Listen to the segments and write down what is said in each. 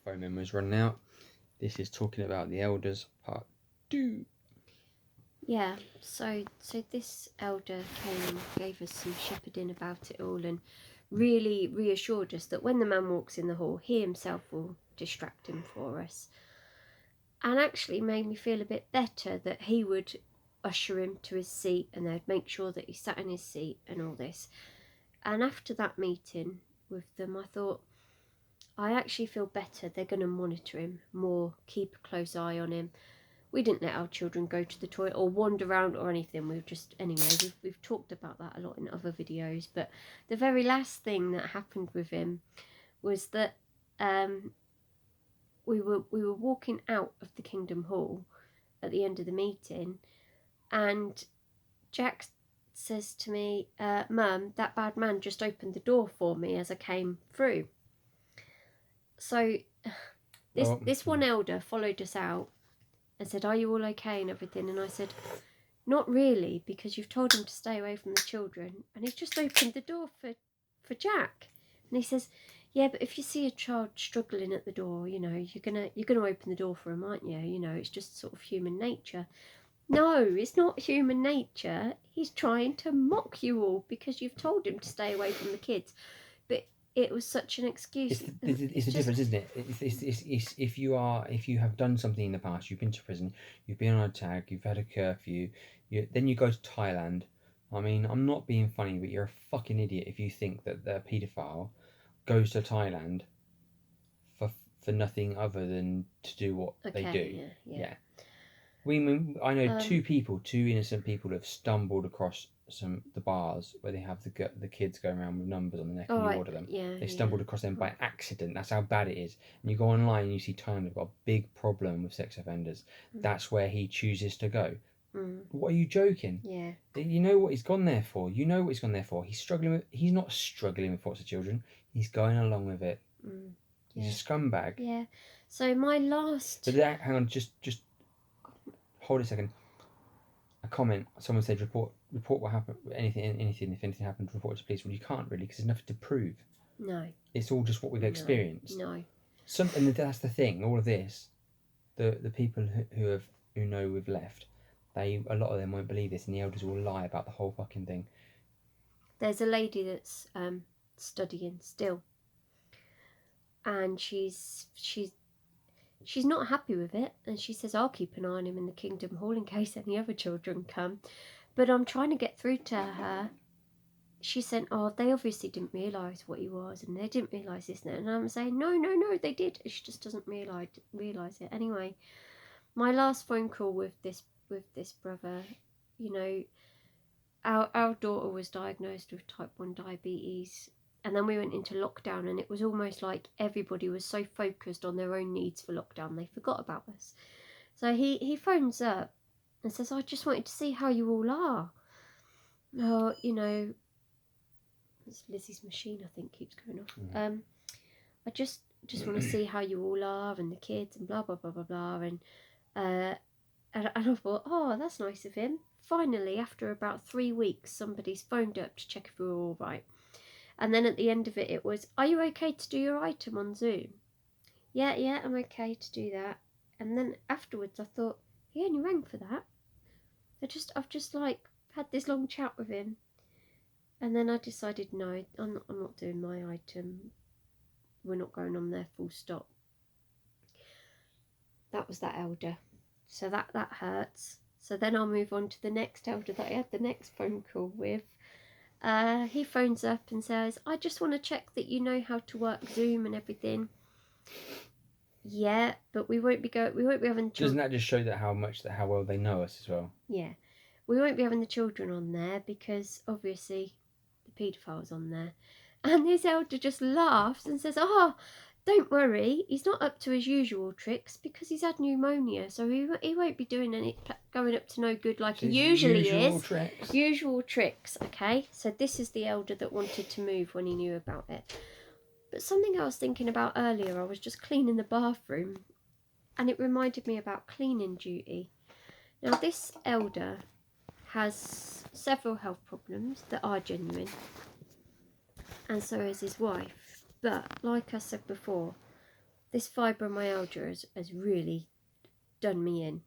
phone memories running out. This is talking about the elders part 2. Yeah, so this elder came and gave us some shepherding about it all, and really reassured us that when the man walks in the hall, he himself will distract him for us. And actually made me feel a bit better that he would usher him to his seat and they'd make sure that he sat in his seat and all this. And after that meeting with them, I thought, I actually feel better. They're going to monitor him more, keep a close eye on him. We didn't let our children go to the toilet or wander around or anything. We've talked about that a lot in other videos. But the very last thing that happened with him was that we were walking out of the Kingdom Hall at the end of the meeting, and Jack says to me, "Mum, that bad man just opened the door for me as I came through." So this one elder followed us out and said, "Are you all okay?" and everything. And I said, "Not really, because you've told him to stay away from the children, and he's just opened the door for Jack." And he says, "Yeah, but if you see a child struggling at the door, you know, you're gonna open the door for him, aren't you? You know, it's just sort of human nature." No, it's not human nature. He's trying to mock you all because you've told him to stay away from the kids. But it was such an excuse. It's a difference, isn't it? It's if you have done something in the past, you've been to prison, you've been on a tag, you've had a curfew, then you go to Thailand. I mean, I'm not being funny, but you're a fucking idiot if you think that the paedophile goes to Thailand for nothing other than to do what they do. Yeah. I know two innocent people have stumbled across the bars where they have the kids going around with numbers on the neck and you order them. They stumbled across them by accident. That's how bad it is. And you go online and you see Thailand have got a big problem with sex offenders. That's where he chooses to go. What, are you joking? Yeah. You know what he's gone there for. You know what he's gone there for. He's not struggling with thoughts of children. He's going along with it. He's a scumbag. Yeah. So my last. But hang on, just hold a second. A comment. Someone said report what happened. Anything. If anything happened, report it to police. Well, you can't really because there's nothing to prove. No. It's all just what we've experienced. No. And that's the thing. All of this, the people who know we've left, a lot of them won't believe this, and the elders will lie about the whole fucking thing. There's a lady that's studying still, and she's not happy with it, and she says, "I'll keep an eye on him in the Kingdom Hall in case any other children come." But I'm trying to get through to her. She said, "Oh, they obviously didn't realise what he was, and they didn't realise this." And I'm saying, no, they did. She just doesn't realise it. Anyway, my last phone call with this brother, you know, our daughter was diagnosed with type 1 diabetes. And then we went into lockdown, and it was almost like everybody was so focused on their own needs for lockdown, they forgot about us. So he phones up and says, "I just wanted to see how you all are. Oh, you know," it's Lizzie's machine, I think, keeps going off. "I just want to see how you all are, and the kids, and blah, blah, blah, blah, blah." And I thought, oh, that's nice of him. Finally, after about 3 weeks, somebody's phoned up to check if we were all right. And then at the end of it, it was, "Are you okay to do your item on Zoom?" Yeah, I'm okay to do that. And then afterwards, I thought, he only rang for that. I've just like had this long chat with him. And then I decided, no, I'm not doing my item. We're not going on there, full stop. That was that elder. So that hurts. So then I'll move on to the next elder that I had the next phone call with. He phones up and says, "I just want to check that you know how to work Zoom and everything." Yeah, but we won't be having. Doesn't that just show that how well they know us as well? Yeah, we won't be having the children on there because obviously the paedophile's on there. And this elder just laughs and says, "Oh, don't worry, he's not up to his usual tricks because he's had pneumonia, so he won't be doing going up to no good like he usually is." Usual tricks, okay? So this is the elder that wanted to move when he knew about it. But something I was thinking about earlier, I was just cleaning the bathroom, and it reminded me about cleaning duty. Now, this elder has several health problems that are genuine, and so is his wife. But like I said before, this fibromyalgia has really done me in,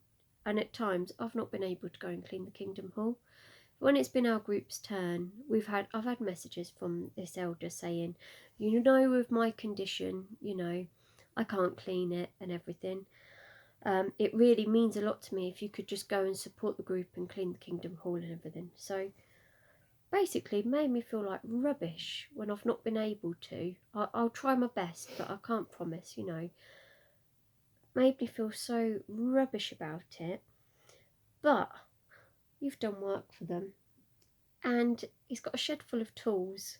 and at times I've not been able to go and clean the Kingdom Hall. When it's been our group's turn, I've had messages from this elder saying, you know, with my condition, you know, I can't clean it and everything. It really means a lot to me if you could just go and support the group and clean the Kingdom Hall and everything. So basically it made me feel like rubbish when I've not been able to. I'll try my best, but I can't promise, you know. Made me feel so rubbish about it. But you've done work for them, and he's got a shed full of tools.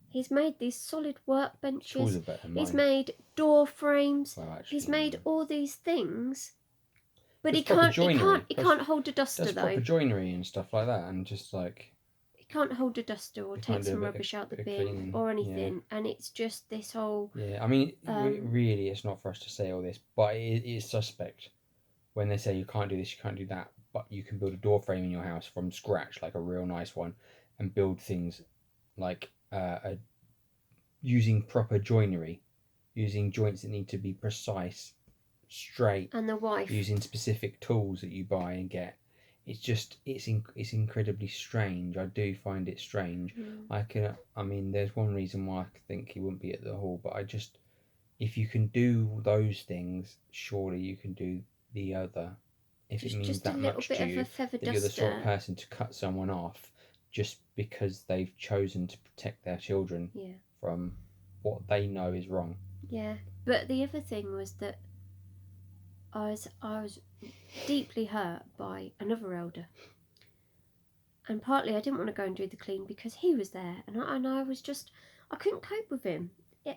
He's made these solid workbenches. Tools are better than He's mine. made door frames. Well, actually, He's made all these things, but Does he proper can't. joinery. He can't hold a duster Does though. proper joinery and stuff like that, and just like He can't hold a duster or He take can't do a some bit of- rubbish out the bit of bin cleaning, or anything, and it's just this whole. yeah. I mean, really, it's not for us to say all this, but it is suspect when they say you can't do this, you can't do that, but you can build a door frame in your house from scratch, like a real nice one, and build things like using proper joinery, using joints that need to be precise, straight, And the wife using specific tools that you buy and get. It's just it's incredibly strange. I do find it strange. I mean, there's one reason why I think he wouldn't be at the hall, but if you can do those things, surely you can do the other. If it means just that a little much bit to of you, a feather that you're the sort of duster. person to cut someone off just because they've chosen to protect their children from what they know is wrong. Yeah, but the other thing was that I was deeply hurt by another elder, and partly I didn't want to go and do the clean because he was there, and I was just, I couldn't cope with him.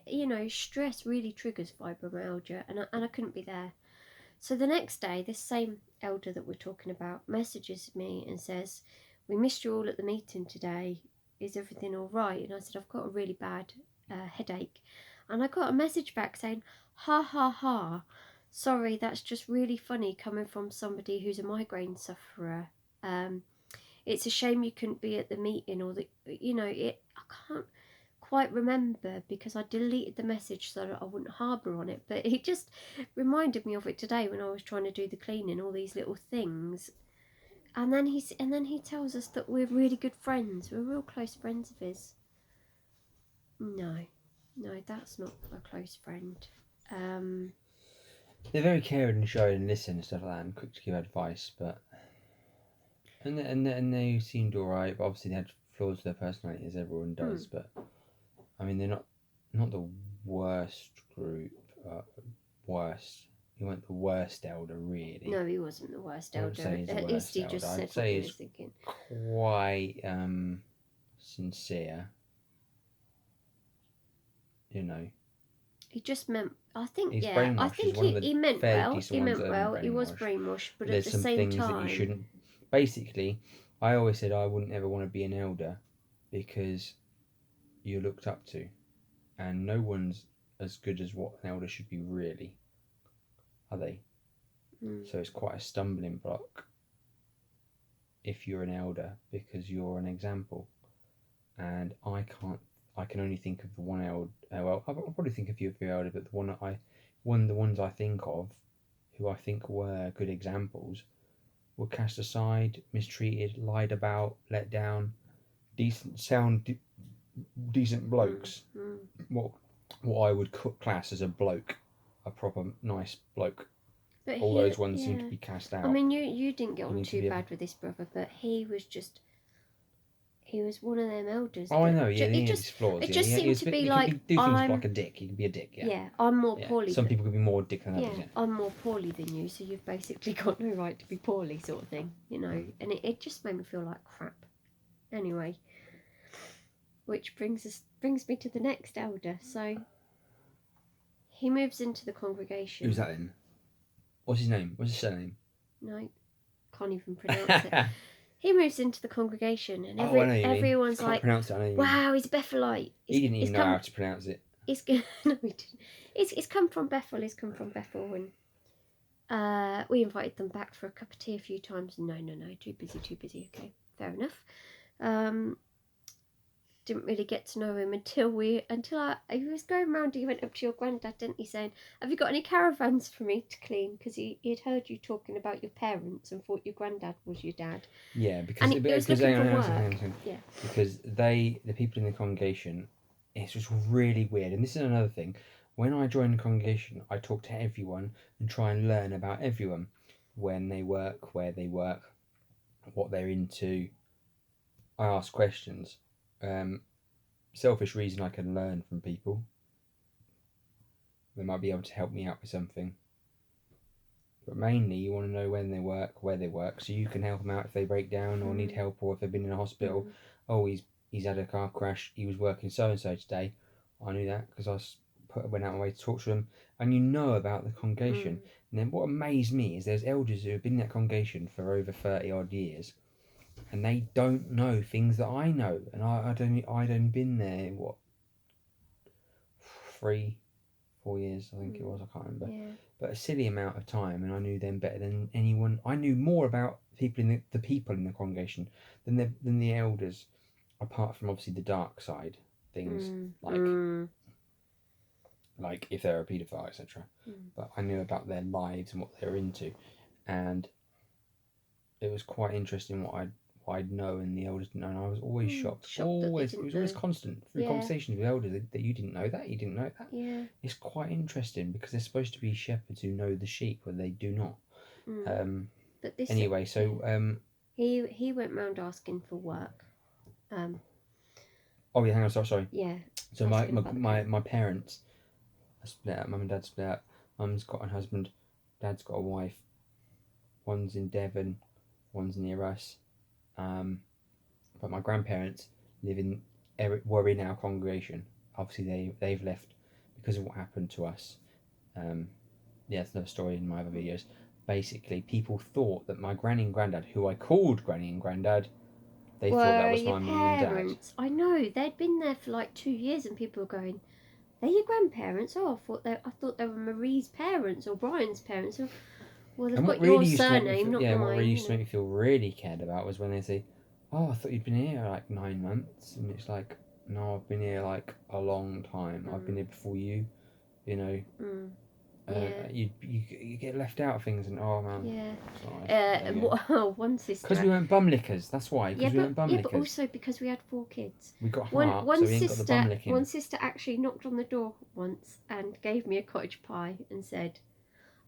You know, stress really triggers fibromyalgia, and I couldn't be there. So the next day, this same elder that we're talking about messages me and says, we missed you all at the meeting today. Is everything all right? And I said, I've got a really bad headache. And I got a message back saying, ha ha ha, sorry, that's just really funny coming from somebody who's a migraine sufferer. It's a shame you couldn't be at the meeting, or that, you know, I can't quite remember because I deleted the message so that I wouldn't harbour on it, but it just reminded me of it today when I was trying to do the cleaning, all these little things. And then he tells us that we're really good friends. We're real close friends of his. No, that's not a close friend. They're very caring and showing and listen and stuff like that, and quick to give advice, but and they seemed alright. But obviously they had flaws to their personality, as everyone does. But I mean, they're not the worst group. Worst. He wasn't the worst elder, really. No, he wasn't the worst I wouldn't elder. say he's the At worst least he elder. just said I'd what say he he's was thinking. quite sincere. You know. He just meant. I think. He's Yeah, brainwashed. I think He's one of the he meant fairly well. decent He ones meant that have well. been He was brainwashed. brainwashed, but There's at the some same things time, that you shouldn't. Basically, I always said I wouldn't ever want to be an elder because you're looked up to, and no one's as good as what an elder should be, really, are they? So it's quite a stumbling block if you're an elder because you're an example, and I can only think of the one elder. Well, I'll probably think of a few of the elder, but the ones I think of, who I think were good examples, were cast aside, mistreated, lied about, let down. Decent blokes. What I would class as a bloke, a proper nice bloke. but All those ones seem to be cast out. I mean, you didn't get on too bad with this brother, but he was one of them elders. Oh, I know. Yeah, he had his flaws. It just seemed to be like, he can do things like a dick. He can be a dick. Yeah. Yeah, I'm more poorly. Some people can be more dick than others. Yeah, I'm more poorly than you, so you've basically got no right to be poorly, sort of thing, you know. And it just made me feel like crap. Anyway, which brings me to the next elder. So he moves into the congregation. Who's that then? What's his name? What's his surname? No, can't even pronounce it. He moves into the congregation, and everyone's like, "Wow, he's a Bethelite." He didn't even know how to pronounce it. No, he didn't. It's come from Bethel. He's come from Bethel, and we invited them back for a cup of tea a few times. No, too busy. Okay, fair enough. didn't really get to know him until he was going round. He went up to your granddad, didn't he, saying, "Have you got any caravans for me to clean?" Because he'd heard you talking about your parents and thought your granddad was your dad. Yeah, because And he was looking for work. Yeah. Because the people in the congregation, it's just really weird. And this is another thing. When I join the congregation, I talk to everyone and try and learn about everyone, when they work, where they work, what they're into. I ask questions. Selfish reason, I can learn from people. They might be able to help me out with something. But mainly, you want to know when they work, where they work, so you can help them out if they break down or need help, or if they've been in a hospital. Oh, he's had a car crash. He was working so and so today. I knew that because went out my way to talk to them, and you know about the congregation. And then what amazed me is there's elders who have been in that congregation for over 30 odd years, and they don't know things that I know, and I'd only been there 3-4 years, I think it was. I can't remember. Yeah. But a silly amount of time, and I knew them better than anyone. I knew more about people in the people in the congregation than the elders, apart from obviously the dark side things, like if they're a paedophile, etc. But I knew about their lives and what they were into, and it was quite interesting what I'd know and the elders didn't know, and I was always shocked. Always, it was always constant through conversations with elders that you didn't know that, you didn't know that. Yeah. It's quite interesting because they're supposed to be shepherds who know the sheep, but they do not. But this Anyway, so he went round asking for work. Oh yeah, hang on, sorry. Yeah. So my parents are split up. Mum and dad split up. Mum's got a husband, dad's got a wife. One's in Devon, one's near us. But my grandparents were in our congregation. Obviously, they've left because of what happened to us. Yeah, it's another story in my other videos. Basically, people thought that my granny and granddad, who I called granny and granddad, they thought that was my mum and dad. I know, they'd been there for like 2 years, and people were going, "They're your grandparents?" Oh, I thought they were Marie's parents or Brian's parents. Well, they've got your surname, not mine. What really used to make me feel really cared about was when they say, "Oh, I thought you'd been here like 9 months," and it's like, "No, I've been here like a long time. I've been here before you." You know. You get left out of things, and oh man. Yeah. One sister. Because we weren't bum lickers. That's why. Because we weren't bum lickers. Yeah, but also because we had 4 kids. We got heart, so we ain't got the bum licking. One sister actually knocked on the door once and gave me a cottage pie and said,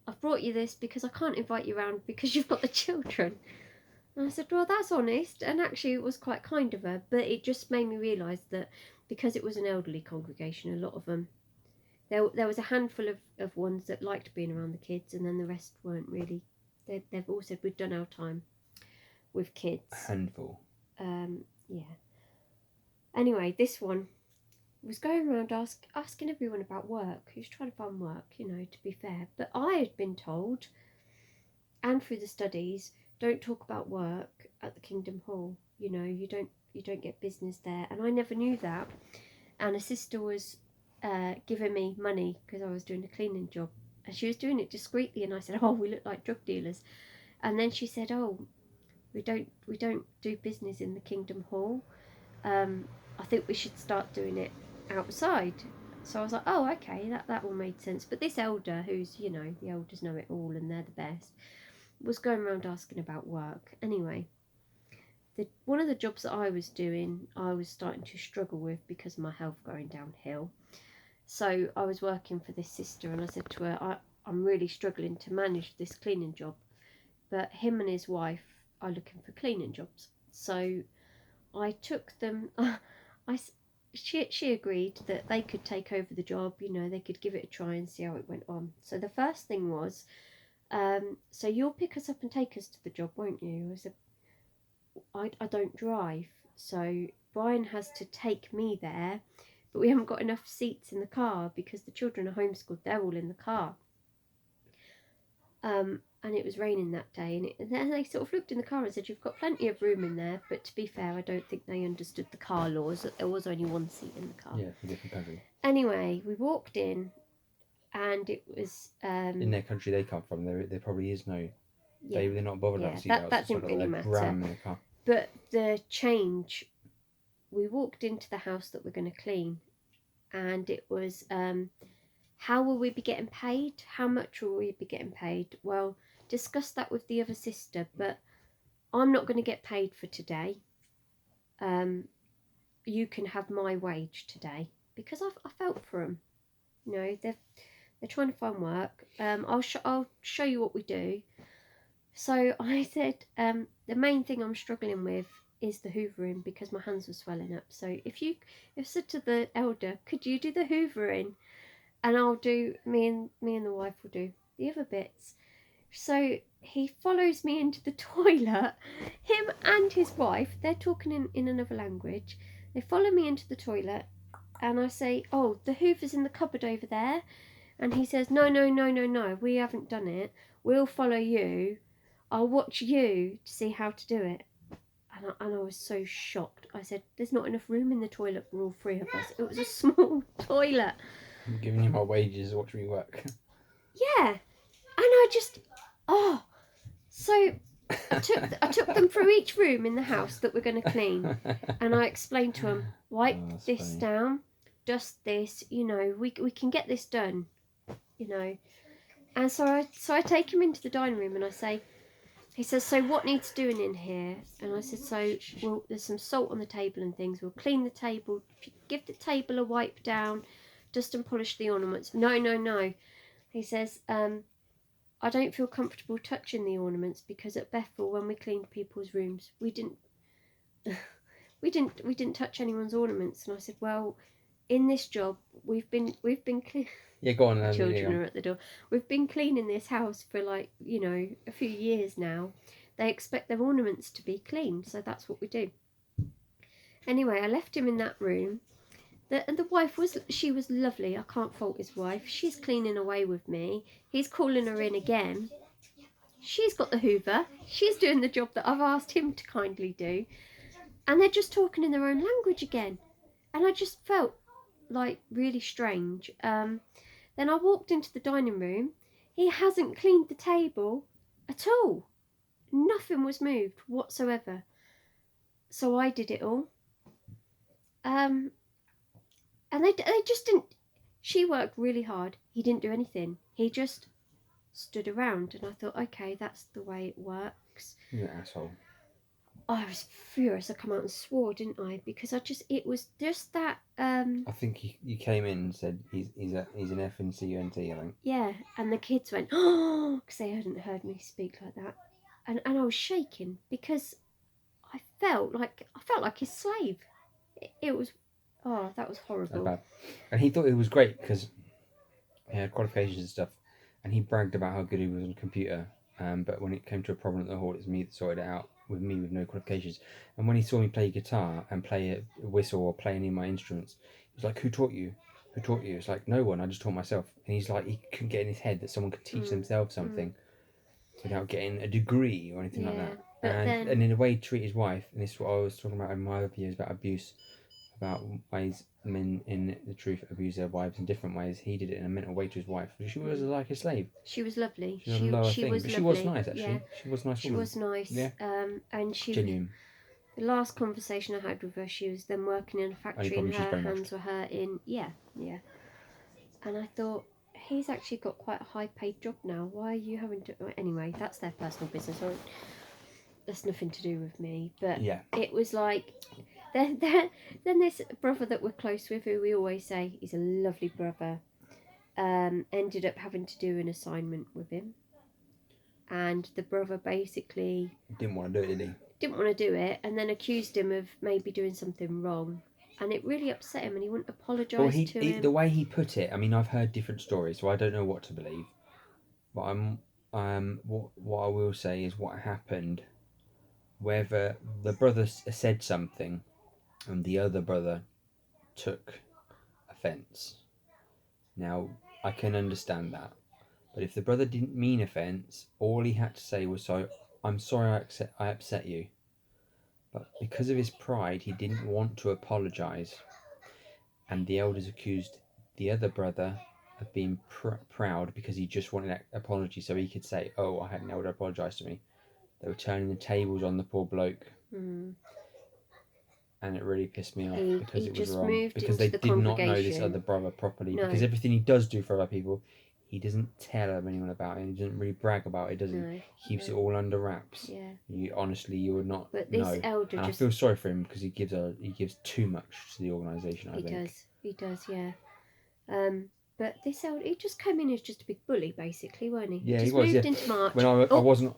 "I've brought you this because I can't invite you round because you've got the children." And I said, "Well, that's honest." And actually it was quite kind of her, but it just made me realise that because it was an elderly congregation, a lot of them, there was a handful of ones that liked being around the kids, and then the rest weren't really. They've all said, "We've done our time with kids." A handful. Yeah. Anyway, this one was going around asking everyone about work. He was trying to find work, to be fair. But I had been told, and through the studies, don't talk about work at the Kingdom Hall. You don't get business there, and I never knew that. And a sister was giving me money because I was doing a cleaning job, and she was doing it discreetly, and I said, "Oh, we look like drug dealers." And then she said, "Oh, we don't do business in the Kingdom Hall. I think we should start doing it outside." So I was like, "Oh, okay, that all made sense." But this elder, who's the elders know it all and they're the best, was going around asking about work. Anyway, one of the jobs that I was doing, I was starting to struggle with because of my health going downhill. So I was working for this sister, and I said to her, I'm really struggling to manage this cleaning job, but him and his wife are looking for cleaning jobs. So I took them. She agreed that they could take over the job. They could give it a try and see how it went on. So the first thing was, so you'll pick us up and take us to the job, won't you? I said, I don't drive, so Brian has to take me there, but we haven't got enough seats in the car because the children are homeschooled. They're all in the car. And it was raining that day, and then they sort of looked in the car and said, "You've got plenty of room in there." But to be fair, I don't think they understood the car laws, that there was only one seat in the car. Yeah, for different country. Anyway, we walked in, and it was... in their country they come from, there probably is no... Yeah, they're not bothered about seatbelts. That didn't really matter. Ram in the car. But the change we walked into the house that we're going to clean, and it was, how will we be getting paid? How much will we be getting paid? Well, discuss that with the other sister, but I'm not going to get paid for today. You can have my wage today, because I felt for them. You know, they're trying to find work. I'll show you what we do. So I said, the main thing I'm struggling with is the hoovering, because my hands were swelling up. So if I said to the elder, could you do the hoovering, and I'll do me and the wife will do the other bits. So he follows me into the toilet. Him and his wife, they're talking in another language. They follow me into the toilet, and I say, oh, the hoover's in the cupboard over there. And he says, no, no, no, no, no, we haven't done it. We'll follow you. I'll watch you to see how to do it. And I was so shocked. I said, there's not enough room in the toilet for all three of us. It was a small toilet. I'm giving you my wages, watch me work. Yeah. And I just, so I took them through each room in the house that we're going to clean, and I explained to them, wipe this funny. down, dust this, you know, we can get this done, you know. And so I take him into the dining room, and I say, he says, so what needs doing in here? And I said, so, well, there's some salt on the table and things. We'll clean the table, give the table a wipe down, dust and polish the ornaments. No, no, no. He says, I don't feel comfortable touching the ornaments, because at Bethel, when we cleaned people's rooms, we didn't touch anyone's ornaments. And I said, well, in this job, we've been Yeah, go on. the children are at the door. We've been cleaning this house for, like, you know, a few years now. They expect their ornaments to be clean, so that's what we do. Anyway, I left him in that room. And the wife was lovely. I can't fault his wife. She's cleaning away with me. He's calling her in again. She's got the hoover. She's doing the job that I've asked him to kindly do. And they're just talking in their own language again. And I just felt like really strange. Then I walked into the dining room. He hasn't cleaned the table at all. Nothing was moved whatsoever. So I did it all. And they just didn't. She worked really hard. He didn't do anything. He just stood around, and I thought, okay, that's the way it works. You're an asshole. I was furious. I come out and swore, didn't I? Because it was just that. I think you came in and said he's an FNCUNT, I think. Yeah, and the kids went, oh, because they hadn't heard me speak like that, and I was shaking, because I felt like his slave. It was, that was horrible. Bad. And he thought it was great because he had qualifications and stuff, and he bragged about how good he was on the computer. But when it came to a problem at the hall, it's me that sorted it out with me with no qualifications. And when he saw me play guitar and play a whistle or play any of my instruments, he was like, "Who taught you? Who taught you?" It's like, "No one. I just taught myself." And he's like, he couldn't get in his head that someone could teach themselves something without getting a degree or anything like that. And in a way, treat his wife. And this is what I was talking about in my other videos about abuse, about ways men in the truth abuse their wives in different ways. He did it in a mental way to his wife. She was like a slave. She was lovely. She was a lower thing, but she was nice actually. Yeah. She was a nice woman. She was nice. Yeah. And she genuine. The last conversation I had with her, she was then working in a factory, and her hands were hurting. Yeah. And I thought, he's actually got quite a high-paid job now. Why are you having to? Anyway, that's their personal business. That's nothing to do with me. But yeah, it was like, then this brother that we're close with, who we always say he's a lovely brother, ended up having to do an assignment with him, and the brother basically didn't want to do it, did he? Didn't want to do it, and then accused him of maybe doing something wrong, and it really upset him, and he wouldn't apologise to him. The way he put it, I mean, I've heard different stories, so I don't know what to believe. But what I will say is what happened. Whether the brother said something, and the other brother took offence. Now I can understand that, but if the brother didn't mean offence, all he had to say was, "So I'm sorry I upset you." But because of his pride, he didn't want to apologise. And the elders accused the other brother of being proud because he just wanted an apology so he could say, "Oh, I had an elder apologise to me." They were turning the tables on the poor bloke. and it really pissed me off because He it was just wrong. moved Because into they the did not know this congregation. other brother properly. No. Because everything he does do for other people, he doesn't tell anyone about it. He doesn't really brag about it, does he? No, He keeps no. it all under wraps. Yeah. You would not But this know. elder And just... I feel sorry for him because he gives too much to the organisation, I think. He does, yeah. But this elder, he just came in as just a big bully, basically, weren't he? Yeah, He just he was, moved yeah. into March. When I wasn't...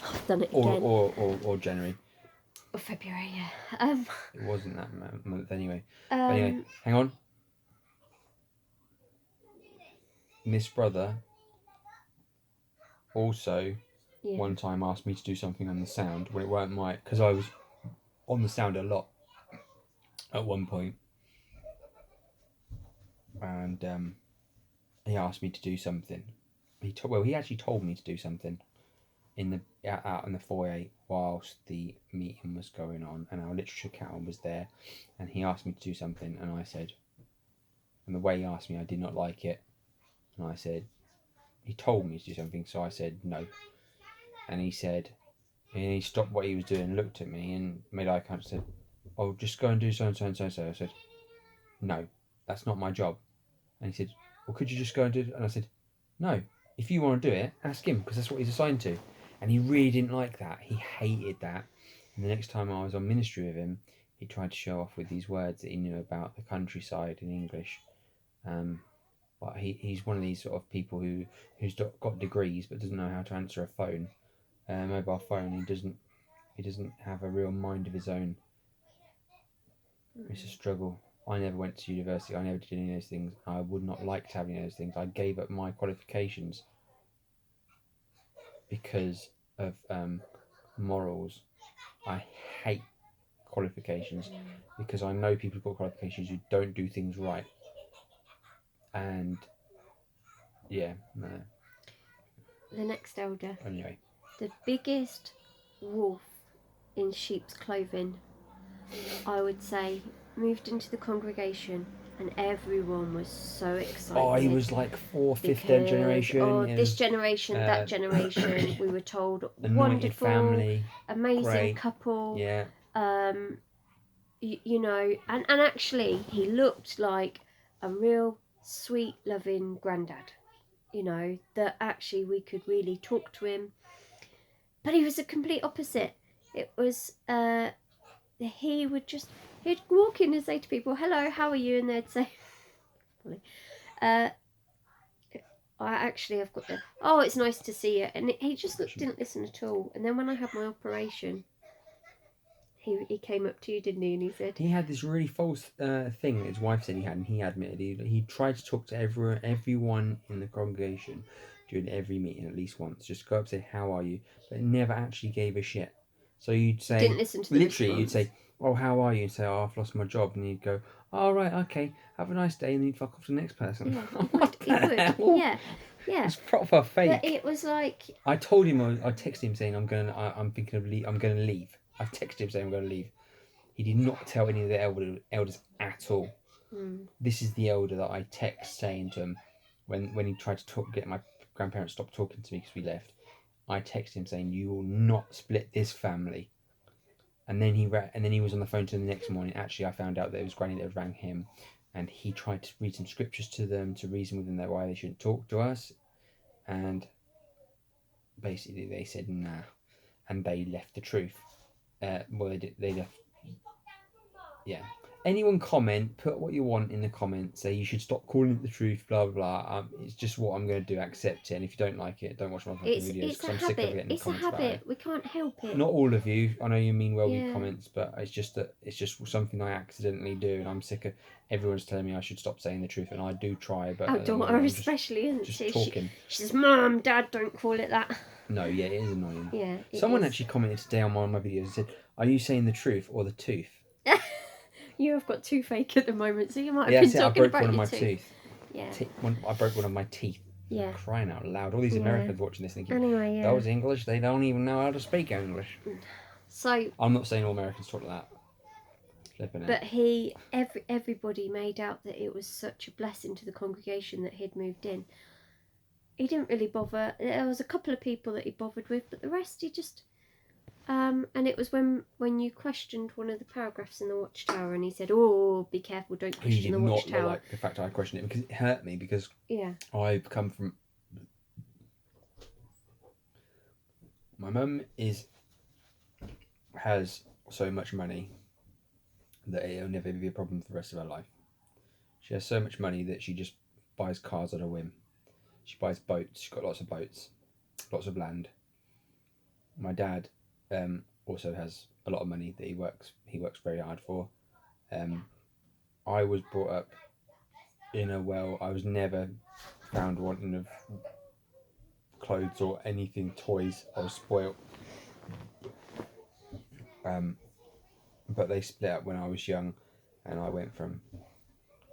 I've done it again. Or January. Or February, yeah. It wasn't that month anyway. But anyway, hang on. This brother also one time asked me to do something on the sound when it weren't my... Because I was on the sound a lot at one point. And he asked me to do something. He actually told me to do something out in the foyer whilst the meeting was going on, and our literature count was there, and he asked me to do something, and I said, and the way he asked me, I did not like it, and I said, he told me to do something, so I said no, and he stopped what he was doing, looked at me, and made eye contact, and said, "Oh, just go and do so and so and so and so." I said, "No, that's not my job." And he said, "Well, could you just go and do it?" And I said, "No, if you want to do it, ask him, because that's what he's assigned to." And he really didn't like that. He hated that. And the next time I was on ministry with him, he tried to show off with these words that he knew about the countryside in English. But he's one of these sort of people who's got degrees but doesn't know how to answer a phone, mobile phone. He doesn't have a real mind of his own. It's a struggle. I never went to university. I never did any of those things. I would not like to have any of those things. I gave up my qualifications because of morals. I hate qualifications because I know people who've got qualifications who don't do things right. And yeah, no. The next elder. Anyway. The biggest wolf in sheep's clothing, I would say, moved into the congregation, and everyone was so excited. Oh, he was like fourth, fifth generation. Oh, this generation, that generation. We were told wonderful, family, amazing great couple. Yeah. You know, and actually, he looked like a real sweet, loving granddad. You know, that actually we could really talk to him. But he was the complete opposite. It was he'd walk in and say to people, "Hello, how are you?" And they'd say, I've got the, "Oh, it's nice to see you." And he just didn't listen at all. And then when I had my operation, he came up to you, didn't he? And he said he had this really false thing his wife said he had, and he admitted he tried to talk to everyone in the congregation during every meeting at least once. Just go up and say, "How are you?" But never actually gave a shit. So you'd say, didn't listen to the literally, response. you'd say, "Oh, how are you?" And say, "Oh, I've lost my job." And he'd go, "Oh, right, okay, have a nice day," and he'd fuck off to the next person. Yeah, he would. Yeah. It's proper fake. But it was like, I told him, I texted him saying I'm thinking of I'm going to leave. I texted him saying I'm going to leave. He did not tell any of the elders at all. This is the elder that I text saying to him when he tried to get my grandparents stopped talking to me because we left. I texted him saying, "You will not split this family." And then he was on the phone to them the next morning. Actually, I found out that it was Granny that had rang him, and he tried to read some scriptures to them to reason with them that why they shouldn't talk to us, and basically they said nah, and they left the truth. Well, they left. Yeah. Anyone comment, put what you want in the comments. Say you should stop calling it the truth, blah blah blah. It's just what I'm going to do. Accept it, and if you don't like it, don't watch my fucking videos. it's a I'm sick of habit. getting It's a comments about it. habit. We can't help it. Not all of you. I know you mean well with Yeah. comments, but it's just something I accidentally do, and I'm sick of everyone's telling me I should stop saying the truth, and I do try. But Oh, daughter especially, isn't just she? talking. She says, "Mum, Dad, don't call it that." No, yeah, it is annoying. Yeah. Someone actually commented today on one of my videos and said, "Are you saying the truth or the tooth?" You have got toothache at the moment, so you might have been talking about one of your my tooth. Yeah. I broke one of my teeth. Yeah. Crying out loud. All these Americans watching this thinking, anyway, yeah. Those English, they don't even know how to speak English. So I'm not saying all Americans talk like that. Flipping but everybody made out that it was such a blessing to the congregation that he'd moved in. He didn't really bother. There was a couple of people that he bothered with, but the rest he just... And it was when you questioned one of the paragraphs in the Watchtower, and he said, "Oh, be careful! Don't He question did the not Watchtower." like the fact I questioned it because it hurt me, because Yeah. I've come from. My mum has so much money that it'll never be a problem for the rest of her life. She has so much money that she just buys cars on a whim. She buys boats. She's got lots of boats, lots of land. My dad also has a lot of money that he works very hard for. I was brought up in a I was never found wanting of clothes or anything, toys. I was spoilt. But they split up when I was young, and I went from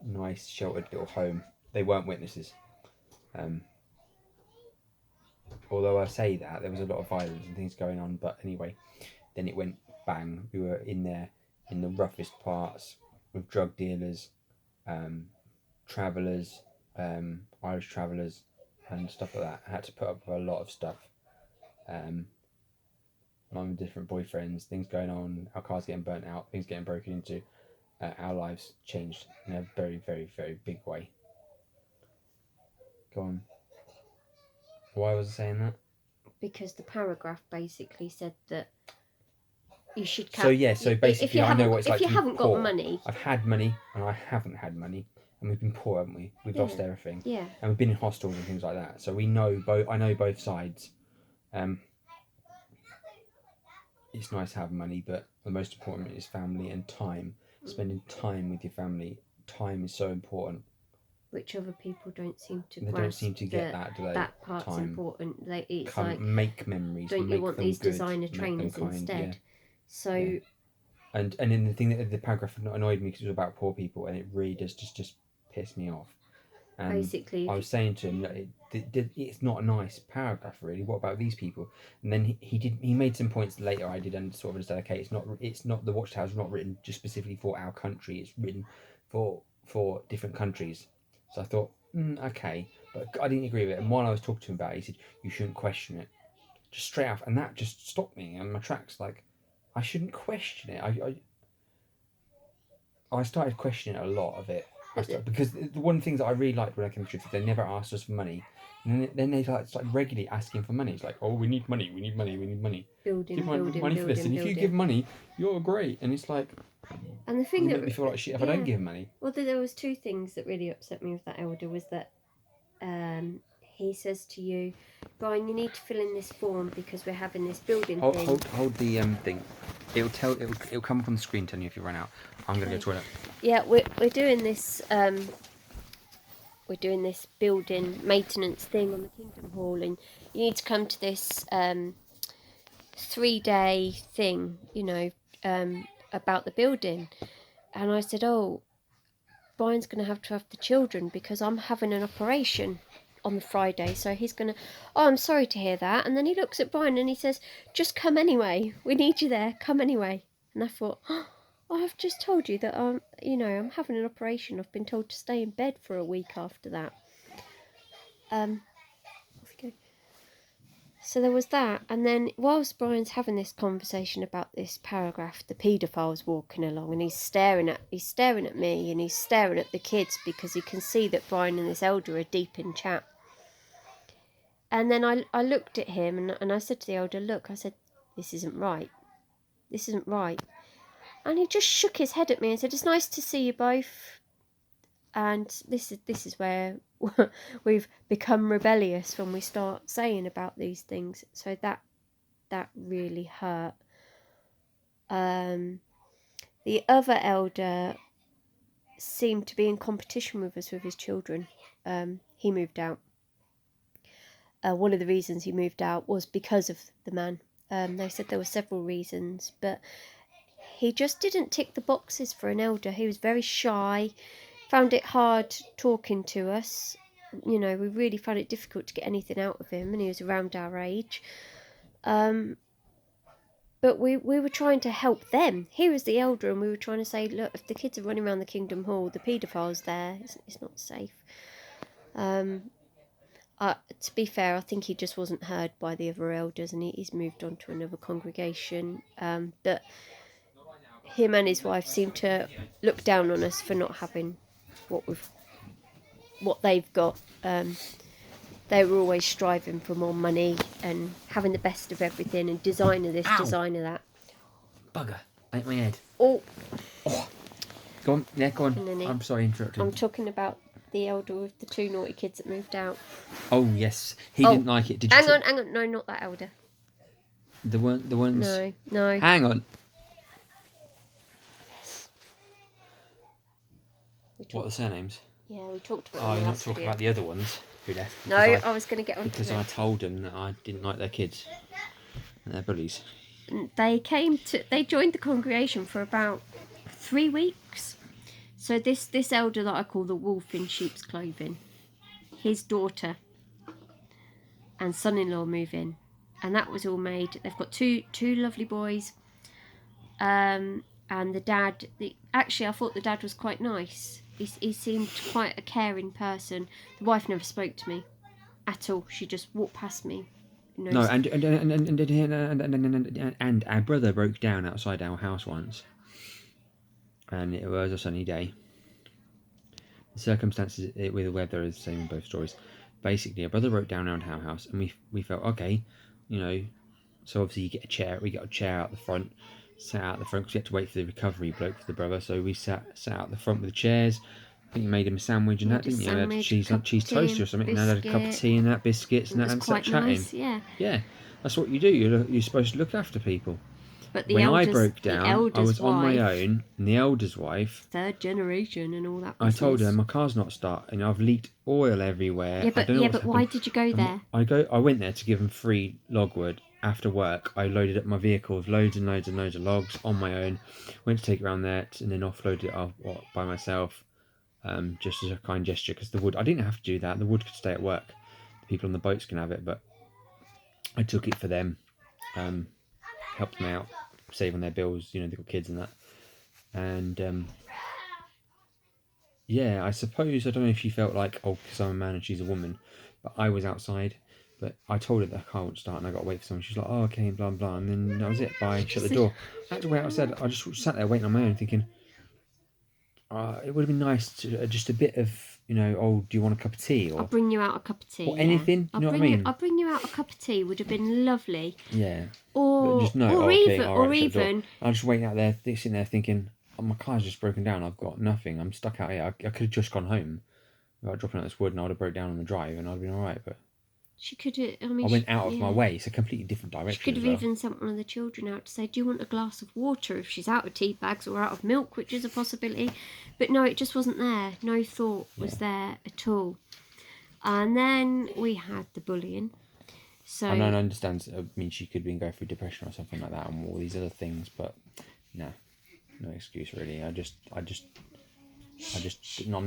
nice sheltered little home. They weren't witnesses. Although I say that, there was a lot of violence and things going on. But anyway, then it went bang. We were in there in the roughest parts with drug dealers, travellers, Irish travellers, and stuff like that. I had to put up with a lot of stuff. Mum with different boyfriends, things going on, our cars getting burnt out, things getting broken into. Our lives changed in a very, very, very big way. Go on. Why was I saying that? Because the paragraph basically said that you should. So basically, I know what it's like to be poor. If you haven't got money, I've had money and I haven't had money, and we've been poor, haven't we? We've lost everything. Yeah. And we've been in hostels and things like that. So we know both. I know both sides. It's nice to have money, but the most important is family and time. Spending time with your family. Time is so important. Which other people don't seem to. They don't seem to get that, do they? That part's time. Important. It's like, make memories. Don't make you want them these good, designer trainers kind, instead? Yeah. So. Yeah. And then the thing that the paragraph annoyed me because it was about poor people, and it really does just piss me off. And basically, I was saying to him that it's not a nice paragraph, really. What about these people? And then he made some points later. I did and sort of understand. Okay, it's not the Watchtower's not written just specifically for our country. It's written for different countries. So I thought, okay, but I didn't agree with it. And while I was talking to him about it, he said you shouldn't question it, just straight off, and that just stopped me in my tracks. Like, I shouldn't question it. I started questioning a lot of it. Because the one of the things that I really liked when I came to Sheffield, they never asked us for money. And then they started regularly asking for money. It's like, oh, we need money, we need money, we need money. Building, give money for this. And if you give money, you're great. And it's like, and the thing you that make me feel like shit if I don't give money. Well, there was two things that really upset me with that elder. Was that he says to you, Brian, you need to fill in this form because we're having this building thing. Hold the thing. It'll come up on the screen telling you if you run out. I'm gonna go to the toilet. Yeah, we're doing this. We're doing this building maintenance thing on the Kingdom Hall, and you need to come to this 3-day thing, about the building. And I said, oh, Brian's going to have the children because I'm having an operation on the Friday, so he's going to, oh, I'm sorry to hear that. And then he looks at Brian and he says, just come anyway, we need you there, come anyway. And I thought, oh, I've just told you that I'm having an operation. I've been told to stay in bed for a week after that. Off you go. So there was that, and then whilst Brian's having this conversation about this paragraph, the paedophile's walking along, and he's staring at me, and he's staring at the kids because he can see that Brian and this elder are deep in chat. And then I looked at him and I said to the elder, look, I said, this isn't right. This isn't right. And he just shook his head at me and said, it's nice to see you both. And this is where we've become rebellious when we start saying about these things. So that really hurt. The other elder seemed to be in competition with us with his children. He moved out. One of the reasons he moved out was because of the man. They said there were several reasons, but he just didn't tick the boxes for an elder. He was very shy, found it hard talking to us. We really found it difficult to get anything out of him, and he was around our age. But we were trying to help them. He was the elder, and we were trying to say, look, if the kids are running around the Kingdom Hall, the paedophile's there, it's not safe. To be fair, I think he just wasn't heard by the other elders, and he's moved on to another congregation. But him and his wife seem to look down on us for not having what they've got. They were always striving for more money and having the best of everything and designer this, Ow. designer that. Bugger, ate my head. Oh, Go on, yeah, go on. Lily. I'm sorry, interrupting. I'm talking about the elder with the 2 naughty kids that moved out. Oh yes, he didn't like it. Did you? Hang on. No, not that elder. The ones. No. Hang on. What are the surnames? Yeah, we talked about. Oh, you're not talking about the other ones who left. No, I was going to get on because to I told them that I didn't like their kids. And they're bullies. They joined the congregation for about 3 weeks. So this elder that I call the wolf in sheep's clothing, his daughter and son-in-law move in, and that was all made. They've got two lovely boys, and the dad. Actually, I thought the dad was quite nice. He seemed quite a caring person. The wife never spoke to me at all. She just walked past me. No, and our brother broke down outside our house once, and it was a sunny day. The circumstances with the weather is the same in both stories. Basically, our brother broke down around our house, and we felt okay, you know. So obviously, you get a chair. We got a chair out the front, sat out the front because we had to wait for the recovery bloke for the brother. So we sat out the front with the chairs. I think you made him a sandwich and that, didn't you? Had cheese toast or something, and had a cup of tea and that, biscuits and that, and sat chatting. Nice, yeah. Yeah, that's what you do. You're supposed to look after people. But when I broke down, I was on my own, and the elder's wife, 3rd generation, and all that. I told her my car's not starting. I've leaked oil everywhere. Yeah, but why did you go there? I went there to give them free logwood. After work, I loaded up my vehicle with loads and loads and loads of logs on my own. Went to take it around there and then offloaded it by myself, just as a kind gesture. Because the wood, I didn't have to do that. The wood could stay at work. The people on the boats can have it, but I took it for them. Helped them out, save on their bills. You know, they've got kids and that. And yeah, I suppose, I don't know if she felt like, oh, because I'm a man and she's a woman, but I was outside. But I told her that the car wouldn't start and I got to wait for someone. She's like, oh, okay, blah, blah. And then that was it. Bye. Shut the door. I had to wait outside. I just sat there waiting on my own thinking, it would have been nice to just a bit of, you know, oh, do you want a cup of tea? Or I'll bring you out a cup of tea. Or anything. You know what I mean? I'll bring you out a cup of tea. Would have been lovely. Yeah. Or just no. Or okay, even. Or even. I was just waiting out there, sitting there thinking, oh, my car's just broken down. I've got nothing. I'm stuck out here. I could have just gone home without dropping out this wood, and I would have broke down on the drive, and I'd have been all right. But she could have. I mean, I went out of my way. It's a completely different direction. She could have even sent one of the children out to say, "Do you want a glass of water?" If she's out of tea bags or out of milk, which is a possibility. But no, it just wasn't there. No thought was there at all. And then we had the bullying. So I understand. I mean, she could have been going through depression or something like that, and all these other things. But no excuse really. I'm not